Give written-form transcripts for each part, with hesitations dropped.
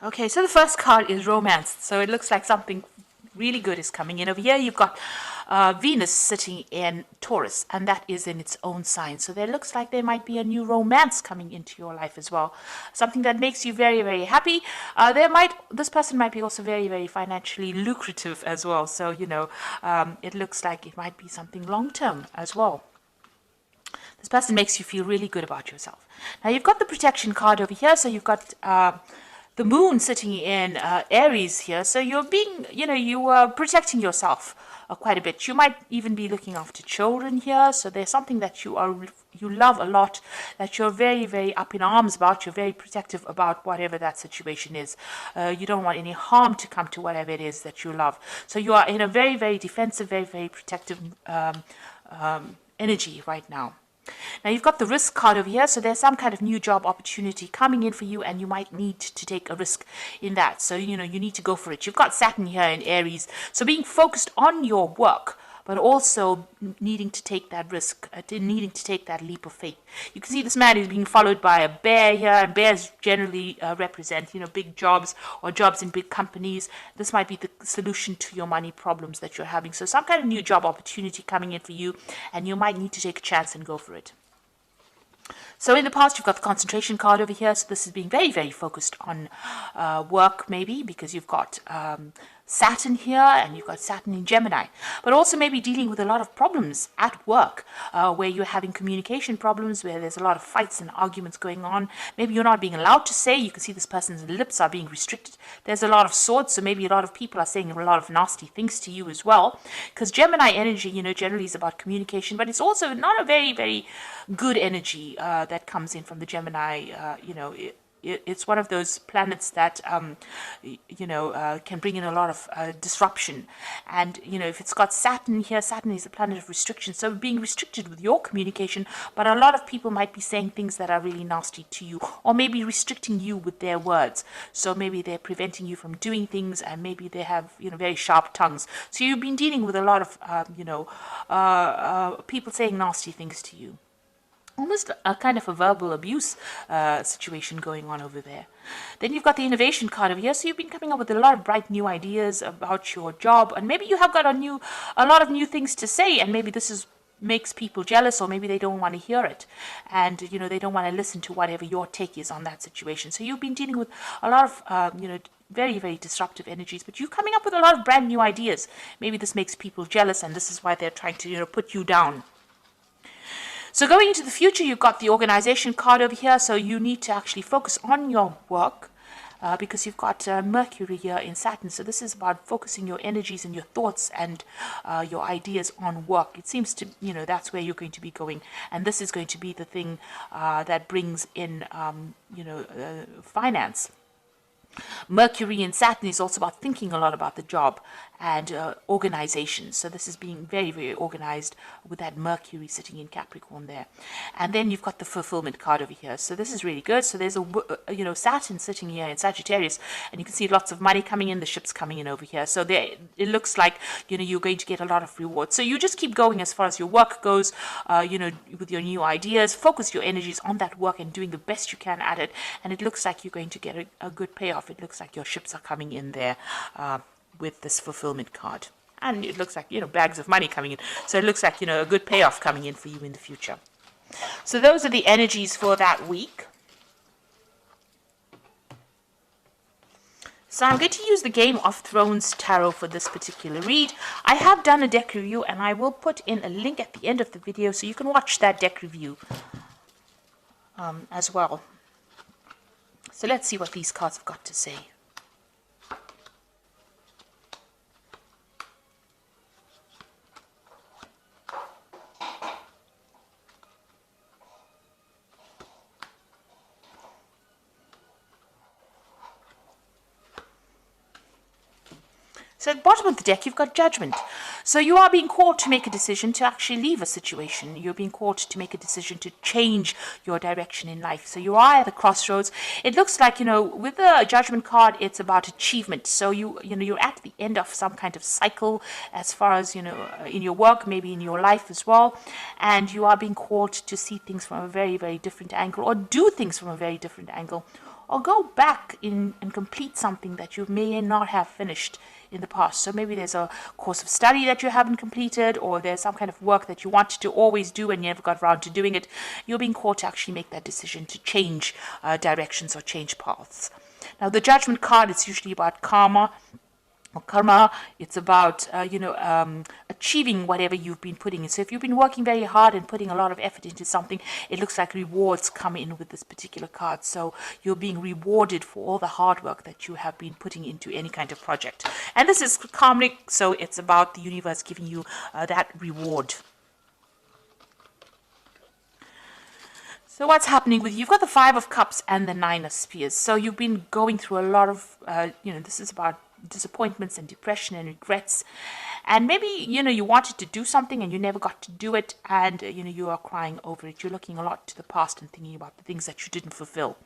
Okay, so the first card is romance. So it looks like something really good is coming in. Over here, you've got Venus sitting in Taurus, and that is in its own sign. So there looks like there might be a new romance coming into your life as well. Something that makes you very, very happy. This person might be also very, very financially lucrative as well. So, it looks like it might be something long term as well. This person makes you feel really good about yourself. Now, you've got the protection card over here. So you've got the moon sitting in Aries here. So you're being, you are protecting yourself quite a bit. You might even be looking after children here. So there's something that you love a lot, that you're very, very up in arms about. You're very protective about whatever that situation is. You don't want any harm to come to whatever it is that you love. So you are in a very, very defensive, very, very protective energy right now. Now you've got the risk card over here, so there's some kind of new job opportunity coming in for you, and you might need to take a risk in that. So, you need to go for it. You've got Saturn here in Aries, so being focused on your work, but also needing to take that risk, needing to take that leap of faith. You can see this man is being followed by a bear here, and bears generally represent, big jobs or jobs in big companies. This might be the solution to your money problems that you're having. So some kind of new job opportunity coming in for you, and you might need to take a chance and go for it. So in the past, you've got the concentration card over here. So this is being very, very focused on work, maybe, because you've got Saturn here, and you've got Saturn in Gemini, but also maybe dealing with a lot of problems at work, where you're having communication problems, where there's a lot of fights and arguments going on. Maybe you're not being allowed to say. You can see this person's lips are being restricted. There's a lot of swords, so maybe a lot of people are saying a lot of nasty things to you as well, because Gemini energy, generally is about communication, but it's also not a very, very good energy that comes in from the Gemini. It's one of those planets that, can bring in a lot of disruption. And, if it's got Saturn here, Saturn is a planet of restriction. So being restricted with your communication, but a lot of people might be saying things that are really nasty to you, or maybe restricting you with their words. So maybe they're preventing you from doing things, and maybe they have, very sharp tongues. So you've been dealing with a lot of, people saying nasty things to you. Almost a kind of a verbal abuse situation going on over there. Then you've got the innovation card over here. So you've been coming up with a lot of bright new ideas about your job, and maybe you have got a lot of new things to say, and maybe this makes people jealous, or maybe they don't want to hear it, and they don't want to listen to whatever your take is on that situation. So you've been dealing with a lot of very, very disruptive energies, but you're coming up with a lot of brand new ideas. Maybe this makes people jealous, and this is why they're trying to put you down. So going into the future, you've got the organization card over here. So you need to actually focus on your work because you've got Mercury here in Saturn. So this is about focusing your energies and your thoughts and your ideas on work. It seems to, that's where you're going to be going. And this is going to be the thing that brings in, finance. Mercury in Saturn is also about thinking a lot about the job and organization. So this is being very, very organized with that Mercury sitting in Capricorn there. And then you've got the fulfillment card over here. So this is really good. So there's Saturn sitting here in Sagittarius, and you can see lots of money coming in, the ships coming in over here. So it looks like, you're going to get a lot of rewards. So you just keep going as far as your work goes, with your new ideas. Focus your energies on that work and doing the best you can at it. And it looks like you're going to get a good payoff. It looks like your ships are coming in there with this fulfillment card. And it looks like, bags of money coming in. So it looks like, a good payoff coming in for you in the future. So those are the energies for that week. So I'm going to use the Game of Thrones Tarot for this particular read. I have done a deck review, and I will put in a link at the end of the video so you can watch that deck review as well. So let's see what these cards have got to say. So at the bottom of the deck, you've got Judgment. So you are being called to make a decision to actually leave a situation. You're being called to make a decision to change your direction in life. So you are at the crossroads. It looks like, with the Judgment card, it's about achievement. So you're at the end of some kind of cycle as far as, in your work, maybe in your life as well. And you are being called to see things from a very, very different angle, or do things from a very different angle. or go back in and complete something that you may not have finished in the past. So maybe there's a course of study that you haven't completed, or there's some kind of work that you wanted to always do and you never got around to doing it. You're being called to actually make that decision to change directions or change paths. Now, the Judgment card is usually about karma. Karma, it's about achieving whatever you've been putting in. So if you've been working very hard and putting a lot of effort into something, it looks like rewards come in with this particular card. So you're being rewarded for all the hard work that you have been putting into any kind of project. And this is karmic, so it's about the universe giving you that reward. So what's happening with you? You've got the Five of Cups and the Nine of Spears. So you've been going through a lot of, this is about disappointments and depression and regrets. And maybe, you wanted to do something and you never got to do it. And, you are crying over it. You're looking a lot to the past and thinking about the things that you didn't fulfill.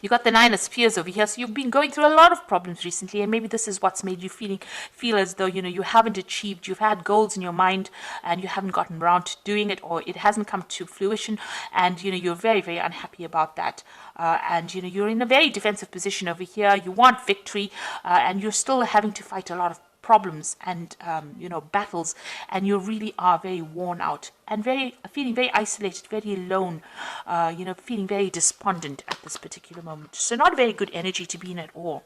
You got the Nine of Spears over here, so you've been going through a lot of problems recently, and maybe this is what's made you feel as though you haven't achieved. You've had goals in your mind and you haven't gotten around to doing it, or it hasn't come to fruition, and you're very, very unhappy about that. And you're in a very defensive position over here. You want victory, and you're still having to fight a lot of problems and battles, and you really are very worn out and feeling very isolated, very alone, feeling very despondent at this particular moment. So not a very good energy to be in at all.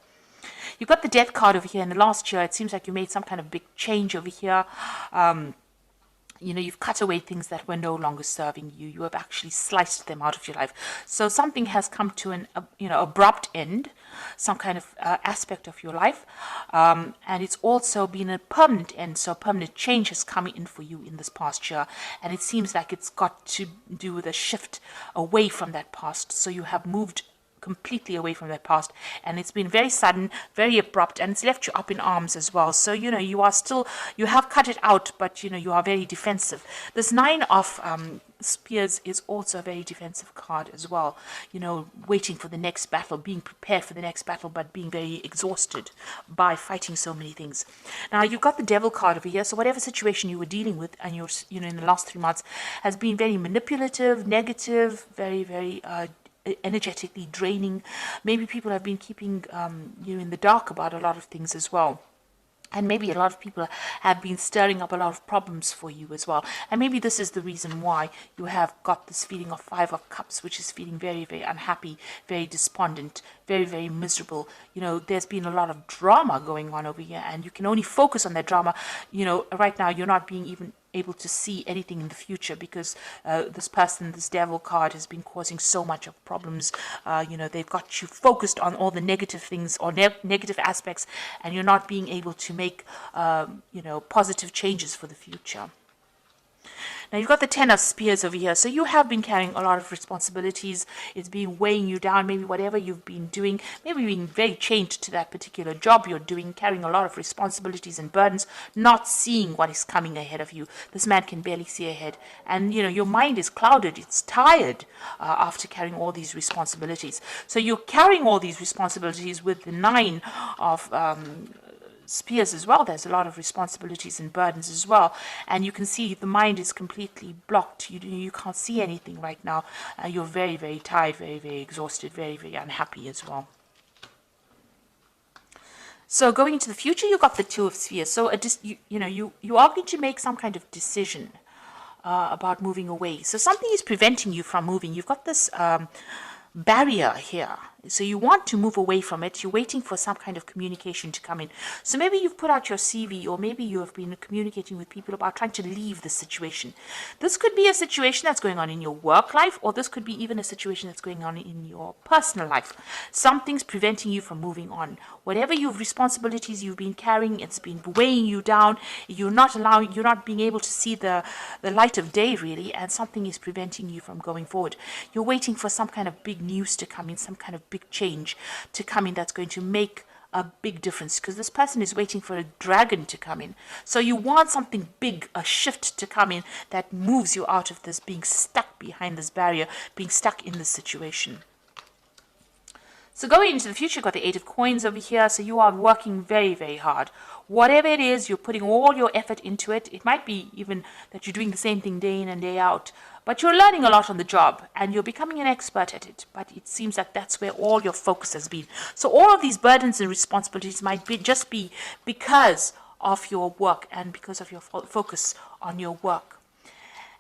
You've got the Death card over here. In the last year, it seems like you made some kind of big change over here. You've cut away things that were no longer serving you. You have actually sliced them out of your life. So something has come to an abrupt end, some kind of aspect of your life. And it's also been a permanent end. So permanent change has come in for you in this past year. And it seems like it's got to do with a shift away from that past. So you have moved completely away from that past, and it's been very sudden, very abrupt, and it's left you up in arms as well. So you have cut it out, but you are very defensive. This Nine of Spears is also a very defensive card as well, waiting for the next battle, being prepared for the next battle, but being very exhausted by fighting so many things. Now you've got the Devil card over here, so whatever situation you were dealing with and you're in the last 3 months has been very manipulative, negative, very, very energetically draining. Maybe people have been keeping you in the dark about a lot of things as well. And maybe a lot of people have been stirring up a lot of problems for you as well. And maybe this is the reason why you have got this feeling of Five of Cups, which is feeling very, very unhappy, very despondent, very, very miserable. There's been a lot of drama going on over here, and you can only focus on that drama. Right now you're not being even able to see anything in the future because this Devil card has been causing so much of problems. They've got you focused on all the negative things or negative aspects, and you're not being able to make positive changes for the future. Now you've got the Ten of Spears over here. So you have been carrying a lot of responsibilities. It's been weighing you down. Maybe whatever you've been doing, maybe being very chained to that particular job you're doing, carrying a lot of responsibilities and burdens, not seeing what is coming ahead of you. This man can barely see ahead. And, your mind is clouded. It's tired after carrying all these responsibilities. So you're carrying all these responsibilities with the Nine of Spears as well. There's a lot of responsibilities and burdens as well, and you can see the mind is completely blocked. You can't see anything right now. You're very, very tired, very, very exhausted, very, very unhappy as well. So going into the future, you've got the Two of Spheres. So you are going to make some kind of decision about moving away. So something is preventing you from moving. You've got this barrier here. So you want to move away from it. You're waiting for some kind of communication to come in. So maybe you've put out your CV, or maybe you have been communicating with people about trying to leave the situation. This could be a situation that's going on in your work life, or this could be even a situation that's going on in your personal life. Something's preventing you from moving on. Whatever responsibilities you've been carrying, it's been weighing you down. You're not being able to see the light of day really, and something is preventing you from going forward. You're waiting for some kind of big news to come in, some kind of big change to come in that's going to make a big difference, because this person is waiting for a dragon to come in. So you want something big, a shift to come in that moves you out of this being stuck behind this barrier, being stuck in this situation. So going into the future, you've got the Eight of Coins over here. So you are working very, very hard. Whatever it is, you're putting all your effort into it. It might be even that you're doing the same thing day in and day out. But you're learning a lot on the job and you're becoming an expert at it. But it seems like that's where all your focus has been. So all of these burdens and responsibilities might just be because of your work and because of your focus on your work.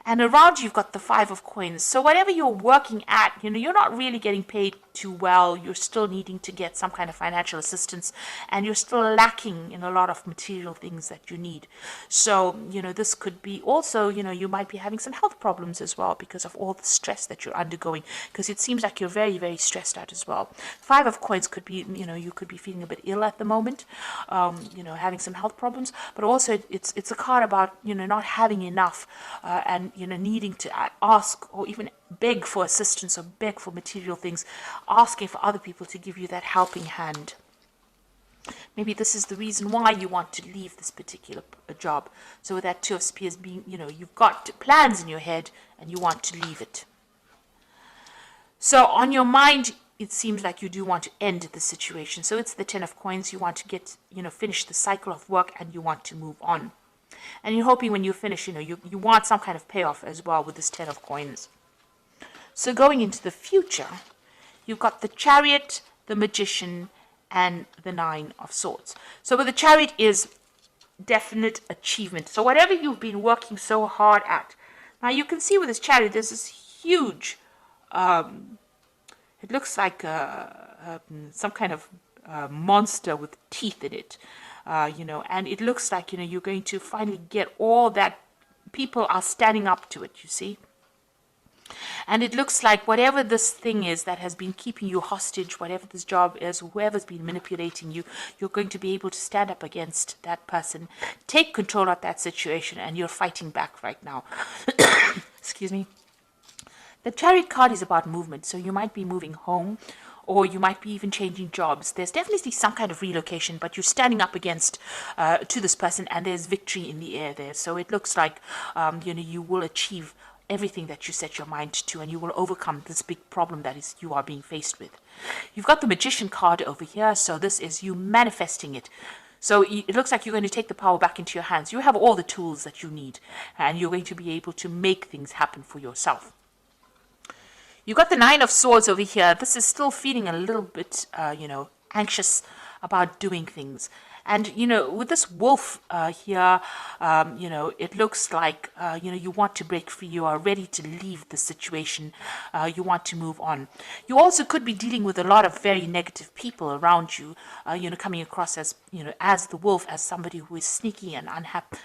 And around you've got the Five of Coins. So whatever you're working at, you're not really getting paid too well. You're still needing to get some kind of financial assistance, and you're still lacking in a lot of material things that you need. So, this could be also, you might be having some health problems as well because of all the stress that you're undergoing, because it seems like you're very, very stressed out as well. Five of Coins could be, you could be feeling a bit ill at the moment, having some health problems, but also it's a card about, not having enough, and needing to ask or even beg for assistance or beg for material things, asking for other people to give you that helping hand. Maybe this is the reason why you want to leave this particular job. So with that Two of Spears being, you've got plans in your head and you want to leave it. So on your mind, it seems like you do want to end the situation. So it's the Ten of Coins. You want to get, finish the cycle of work and you want to move on. And you're hoping when you finish, you want some kind of payoff as well with this Ten of Coins. So going into the future, you've got the Chariot, the Magician, and the Nine of Swords. So with the Chariot is definite achievement. So whatever you've been working so hard at. Now you can see with this Chariot, there's this huge, it looks like some kind of monster with teeth in it. And it looks like, you're going to finally get all that. People are standing up to it, you see. And it looks like whatever this thing is that has been keeping you hostage, whatever this job is, whoever's been manipulating you, you're going to be able to stand up against that person, take control of that situation, and you're fighting back right now. Excuse me. The Chariot card is about movement, so you might be moving home, or you might be even changing jobs. There's definitely some kind of relocation, but you're standing up against to this person, and there's victory in the air there. So it looks like you will achieve everything that you set your mind to, and you will overcome this big problem that is you are being faced with. You've got the Magician card over here, so this is you manifesting it. So it looks like you're going to take the power back into your hands. You have all the tools that you need, and you're going to be able to make things happen for yourself. You've got the Nine of Swords over here. This is still feeling a little bit, anxious about doing things. And, with this wolf here, it looks like, you want to break free. You are ready to leave the situation. You want to move on. You also could be dealing with a lot of very negative people around you, coming across as, as the wolf, as somebody who is sneaky and unhappy,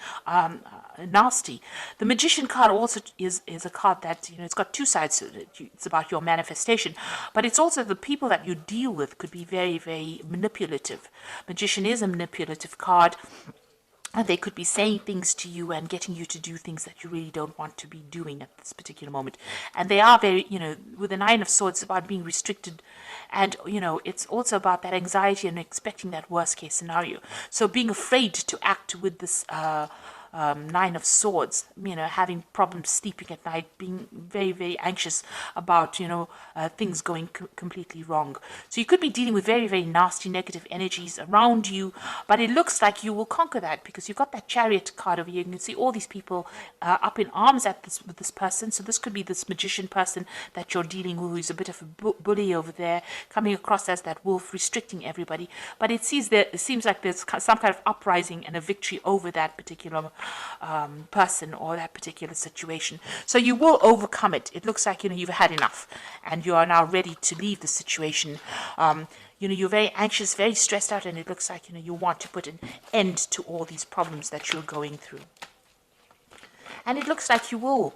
nasty. The Magician card also is a card that, it's got two sides to it. It's about your manifestation, but it's also the people that you deal with could be very, very manipulative. Magician is a manipulative card, and they could be saying things to you and getting you to do things that you really don't want to be doing at this particular moment. And they are very, with the Nine of Swords, it's about being restricted. And, it's also about that anxiety and expecting that worst case scenario. So being afraid to act with this Nine of Swords, having problems sleeping at night, being very, very anxious about, things going completely wrong. So you could be dealing with very, very nasty negative energies around you, but it looks like you will conquer that because you've got that Chariot card over here. You can see all these people up in arms with this person. So this could be this Magician person that you're dealing with, who's a bit of a bully over there, coming across as that wolf, restricting everybody. But it seems like there's some kind of uprising and a victory over that particular person or that particular situation. So you will overcome it. It looks like you've had enough and you are now ready to leave the situation. You're very anxious, very stressed out, and it looks like you want to put an end to all these problems that you're going through. And it looks like you will,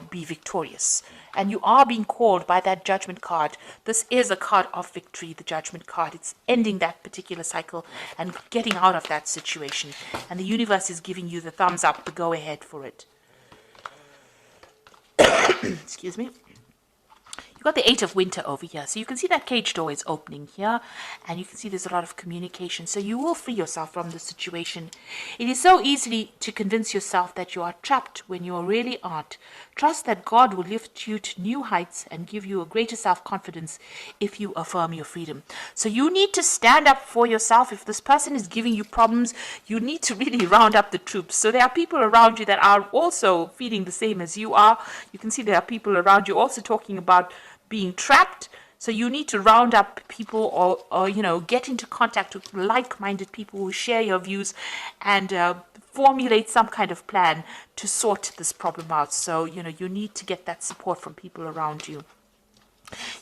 be victorious. And you are being called by that Judgment card. This is a card of victory, the Judgment card. It's ending that particular cycle and getting out of that situation. And the universe is giving you the thumbs up, the go ahead for it. Excuse me. You've got the Eight of Winter over here. So you can see that cage door is opening here, and you can see there's a lot of communication. So you will free yourself from the situation. It is so easy to convince yourself that you are trapped when you really aren't. Trust that God will lift you to new heights and give you a greater self-confidence if you affirm your freedom. So you need to stand up for yourself. If this person is giving you problems, you need to really round up the troops. So there are people around you that are also feeling the same as you are. You can see there are people around you also talking about being trapped. So you need to round up people, or get into contact with like-minded people who share your views, and formulate some kind of plan to sort this problem out. So you need to get that support from people around you.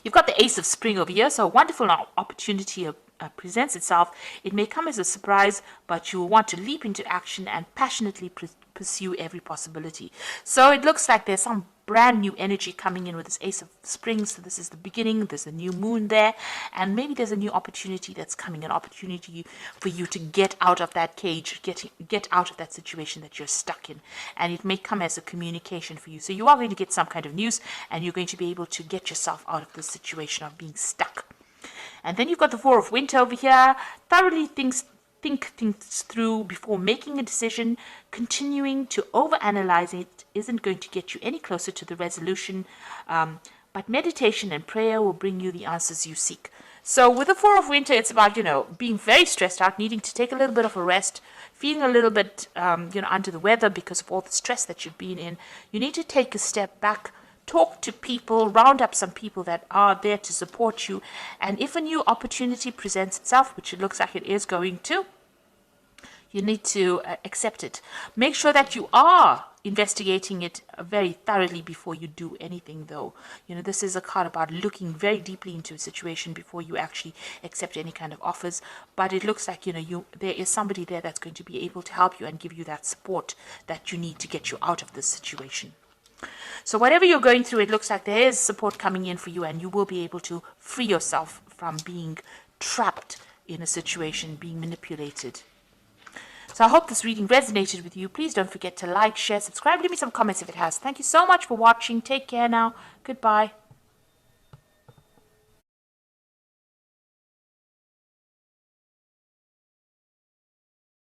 You've got the Ace of Spring over here, so a wonderful opportunity presents itself. It may come as a surprise, but you will want to leap into action and passionately pursue every possibility. So it looks like there's some brand new energy coming in with this Ace of Spring. So this is the beginning. There's a new moon there, and maybe there's a new opportunity that's coming, an opportunity for you to get out of that cage, get out of that situation that you're stuck in, and it may come as a communication for you. So you are going to get some kind of news, and you're going to be able to get yourself out of this situation of being stuck. And then you've got the Four of Winter over here. Thoroughly think things through before making a decision. Continuing to overanalyze it isn't going to get you any closer to the resolution, but meditation and prayer will bring you the answers you seek. So with the Four of Winter, it's about, being very stressed out, needing to take a little bit of a rest, feeling a little bit, under the weather because of all the stress that you've been in. You need to take a step back, talk to people, round up some people that are there to support you. And if a new opportunity presents itself, which it looks like it is going to, you need to accept it. Make sure that you are investigating it very thoroughly before you do anything, though. This is a card about looking very deeply into a situation before you actually accept any kind of offers. But it looks like, there is somebody there that's going to be able to help you and give you that support that you need to get you out of this situation. So whatever you're going through, it looks like there is support coming in for you, and you will be able to free yourself from being trapped in a situation, being manipulated. So I hope this reading resonated with you. Please don't forget to like, share, subscribe. Leave me some comments if it has. Thank you so much for watching. Take care now. Goodbye.